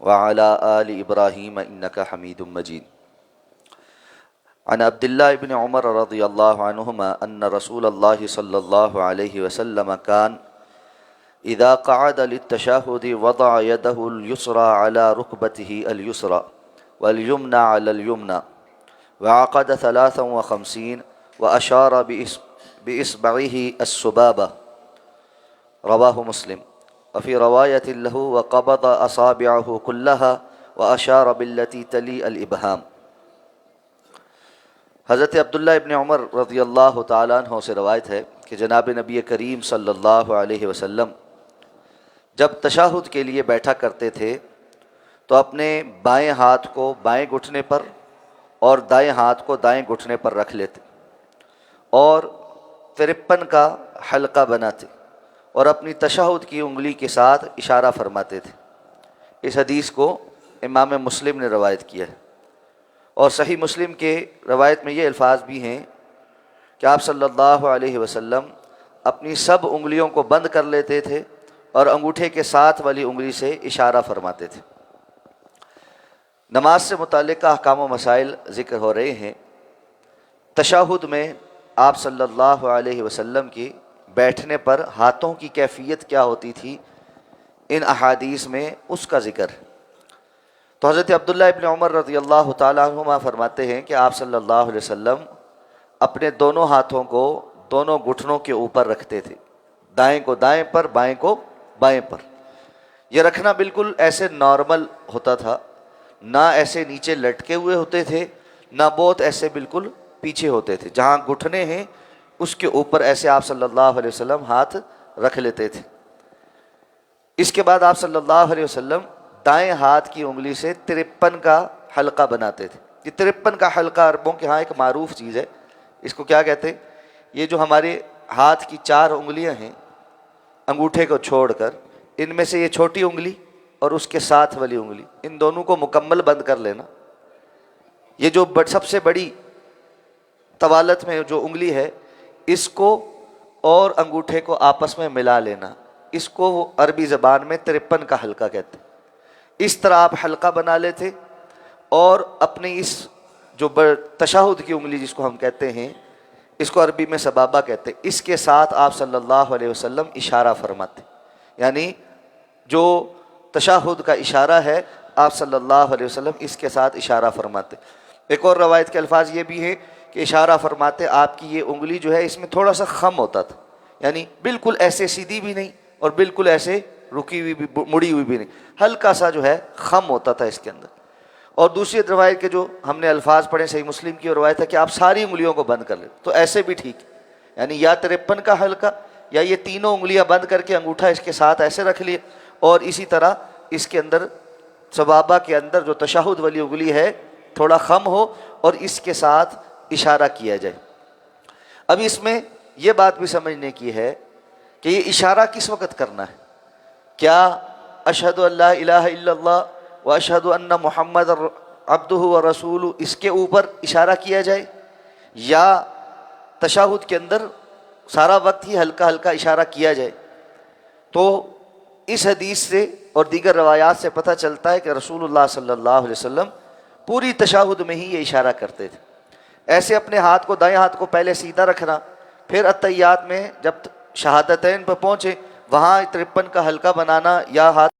وعلى آل إبراهيم إنك حميد مجيد. عن عبد الله بن عمر رضي الله عنهما أن رسول الله صلى الله عليه وسلم كان إذا قعد للتشهد وضع يده اليسرى على ركبته اليسرى واليمنى على اليمنى وعقد 53 وأشار بإصبعه السبابة. رواه مسلم. وفي رواية له وقبض أصابعه كلها وأشار بالتي تلي الإبهام. حضرت عبداللہ ابن عمر رضی اللہ تعالیٰ عنہ سے روایت ہے کہ جناب نبی کریم صلی اللہ علیہ وسلم جب تشہد کے لیے بیٹھا کرتے تھے تو اپنے بائیں ہاتھ کو بائیں گھٹنے پر اور دائیں ہاتھ کو دائیں گھٹنے پر رکھ لیتے اور 53 کا حلقہ بناتے اور اپنی تشہد کی انگلی کے ساتھ اشارہ فرماتے تھے. اس حدیث کو امام مسلم نے روایت کیا ہے، اور صحیح مسلم کے روایت میں یہ الفاظ بھی ہیں کہ آپ صلی اللہ علیہ وسلم اپنی سب انگلیوں کو بند کر لیتے تھے اور انگوٹھے کے ساتھ والی انگلی سے اشارہ فرماتے تھے. نماز سے متعلقہ احکام و مسائل ذکر ہو رہے ہیں. تشہد میں آپ صلی اللہ علیہ وسلم کی بیٹھنے پر ہاتھوں کی کیفیت کیا ہوتی تھی، ان احادیث میں اس کا ذکر ہے. تو حضرت عبداللہ ابن عمر رضی اللہ تعالیٰ عنہما فرماتے ہیں کہ آپ صلی اللہ علیہ وسلم اپنے دونوں ہاتھوں کو دونوں گھٹنوں کے اوپر رکھتے تھے، دائیں کو دائیں پر بائیں کو بائیں پر. یہ رکھنا بالکل ایسے نارمل ہوتا تھا، نہ ایسے نیچے لٹکے ہوئے ہوتے تھے، نہ بہت ایسے بالکل پیچھے ہوتے تھے. جہاں گھٹنے ہیں اس کے اوپر ایسے آپ صلی اللہ علیہ وسلم ہاتھ رکھ لیتے تھے. اس کے بعد آپ صلی اللہ علیہ وسلم دائیں ہاتھ کی انگلی سے 53 کا حلقہ بناتے تھے. یہ 53 کا حلقہ عربوں کے ہاں ایک معروف چیز ہے. اس کو کیا کہتے ہیں؟ یہ جو ہمارے ہاتھ کی 4 انگلیاں ہیں انگوٹھے کو چھوڑ کر، ان میں سے یہ چھوٹی انگلی اور اس کے ساتھ والی انگلی، ان دونوں کو مکمل بند کر لینا. یہ جو سب سے بڑی طوالت میں جو انگلی ہے اس کو اور انگوٹھے کو آپس میں ملا لینا، اس کو وہ عربی زبان میں 53 کا حلقہ کہتے ہیں. اس طرح آپ حلقہ بنا لیتے اور اپنی اس جو تشہد کی انگلی جس کو ہم کہتے ہیں، اس کو عربی میں سبابہ کہتے ہیں، اس کے ساتھ آپ صلی اللہ علیہ وسلم اشارہ فرماتے. یعنی جو تشہد کا اشارہ ہے آپ صلی اللہ علیہ وسلم اس کے ساتھ اشارہ فرماتے. ایک اور روایت کے الفاظ یہ بھی ہیں کہ اشارہ فرماتے آپ کی یہ انگلی جو ہے اس میں تھوڑا سا خم ہوتا تھا، یعنی بالکل ایسے سیدھی بھی نہیں اور بالکل ایسے رکی ہوئی بھی مڑی ہوئی بھی نہیں، ہلکا سا جو ہے خم ہوتا تھا اس کے اندر. اور دوسری روایت کے جو ہم نے الفاظ پڑھے صحیح مسلم کی روایت ہے کہ آپ ساری انگلیوں کو بند کر لیں، تو ایسے بھی ٹھیک، یعنی یا 53 کا حلقہ یا یہ تینوں انگلیاں بند کر کے انگوٹھا اس کے ساتھ ایسے رکھ لیے، اور اسی طرح اس کے اندر سبابہ کے اندر جو تشہد والی انگلی ہے تھوڑا خم ہو اور اس کے ساتھ اشارہ کیا جائے. اب اس میں یہ بات بھی سمجھنے کی ہے کہ یہ اشارہ کس وقت کرنا ہے. کیا اشہد ان لا الہ الا اللہ و اشہد ان محمد عبدہ و رسولہ اس کے اوپر اشارہ کیا جائے، یا تشہد کے اندر سارا وقت ہی ہلکا ہلکا اشارہ کیا جائے؟ تو اس حدیث سے اور دیگر روایات سے پتہ چلتا ہے کہ رسول اللہ صلی اللہ علیہ وسلم پوری تشہد میں ہی یہ اشارہ کرتے تھے. ایسے اپنے ہاتھ کو دائیں ہاتھ کو پہلے سیدھا رکھنا، پھر اتحیات میں جب شہادتین پہ پہنچے وہاں 53 کا حلقہ بنانا یا ہاتھ